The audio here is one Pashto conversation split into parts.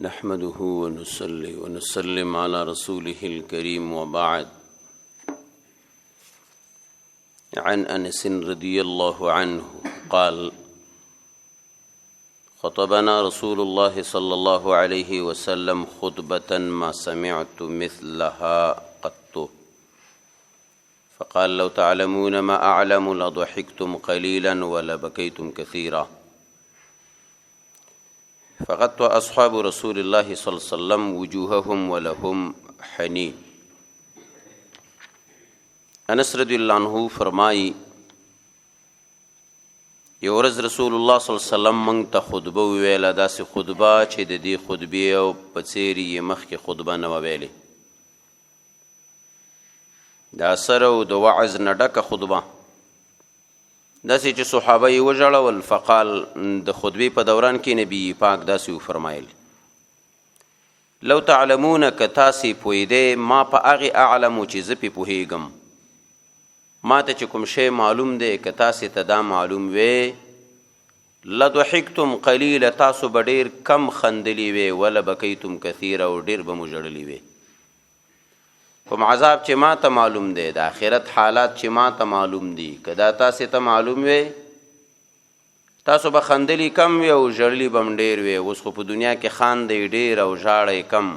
نحمده ونصلي ونسلم على رسوله الكريم وبعد. عن أنس رضي الله عنه قال: خطبنا رسول الله صلى الله عليه وسلم خطبة ما سمعت مثلها قط، فقال: لو تعلمون ما أعلم لضحكتم قليلا ولبكيتم كثيرا. فقدت أصحاب رسول الله صلى الله عليه وسلم وجوههم ولهم حنين. انس رضی اللہ عنہ فرمائی یو ورځ رسول الله صلی الله علیه وسلم موږ ته خطبه وویله، داسې خطبه چې د دې خطبې او په څېر یې مخکې خطبه نه وه ویلې، د اثر او د وعظ نه ډکه خطبه، داسې چې صحابه یې وژړول. فقال، د خطبې په دوران کې نبي پاک داسې وفرمایل: لو تعلمون که تاسې پوهېدی ما په هغې اعلمو چې زه پې پوهېږم، ما ته چې کوم شی معلوم دی که تاسې ته دا معلوم وی، لضحکتم قلیله، تاسو به ډېر کم خندلي وی، ولبکیتم کثیره، او ډېر به مو ژړلي وی. کوم عذاب چې ما ته معلوم دی، د آخرت حالات چې ما ته معلوم دي، که دا تاسې ته معلوم وی، تاسو به خندلي کم وی او ژړلي به م ډېر وی. اوس خو په دنیا کې خاندئ ډېر او ژاړئ کم.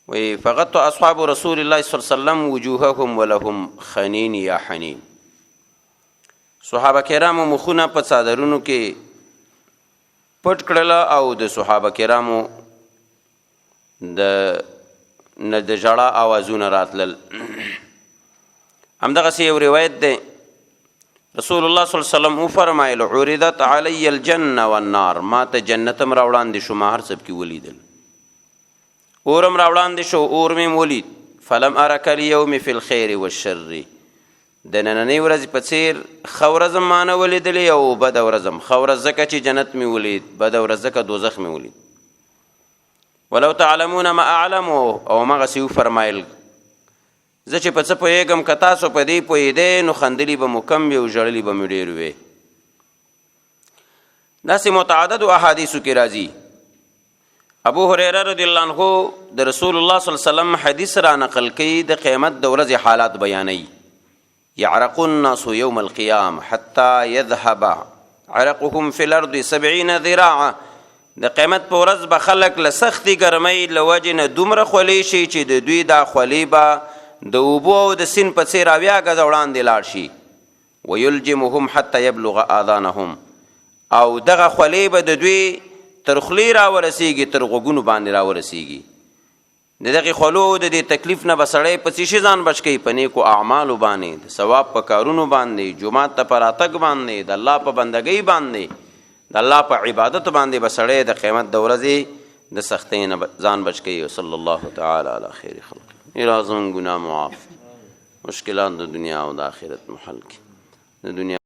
وی فقدت اصحاب رسول الله صلی الله علیه وسلم وجوههم ولهم خنین یا حنین. صحابه کرامو مخونه په څادرونو کې پټ کړله او د صحابه کرامو د ژړا آوازونه راتلل. همدغسې یو روایت دی، رسول الله صلی الله علیه وسلم وفرمایل: عرضت علی الجنه والنار، ما ته جنت هم راوړاندې شو، ما هر څه پکې ولیدل، اورم راوړاندې شو، اور مې ولید. فلم ارک الیوم فی الخیر والشر، د نننۍ ورځې په څېر ښه ورځ هم ما نه ولیدلې او بده ورځ هم. ښه ورځ ځکه چې جنت مې ولید، بده ورځ ځکه دوزخ مې ولید. ولو تعلمون ما اعلم، او همغسې وفرمایل زه چې په څه پوهېږم که تاسو په دې پوهېدی نو خندلي به مو کم وي او ژړلي به مې ډېر وي. داسې متعددو احادیثو کې راځي. ابو هریره رضی الله عنه د رسول الله صلی الله علیه وسلم حدیث را نقل کوي، د قیامت د ورځې حالات بیانوي. یعرق الناس یوم القیامه حتی یذهب عرقهم فی الارض 70 ذراعا. د قیامت په ورځ به خلک له سختې ګرمۍ له وجې نه دومره خولې شي چې د دوی دا خولې به د اوبو او د سیند په څېر 80 ګزه وړاندې لاړ شي. ویلجمهم حتی یبلغ آذانهم، او دغه خولې به د دوی تر خولې راورسېږي، تر غوږونو باندې راورسېږي. د دغې خولو د دې تکلیف نه به سړی په څه شي ځان بچ کوي؟ په نیکو اعمالو باندې، د ثواب په کارونو باندې، جومات ته په راتګ باندې، د الله په بندګۍ باندې، د الله په عبادت باندې به سړی د قیامت د ورځې د سختۍ نه ځان بچ کوي. وصلی الله تعالی علی خیر خلق. الهی زموږ ګناه معاف، مشکلات د دنیا او د آخرت محل کړي. د دنیا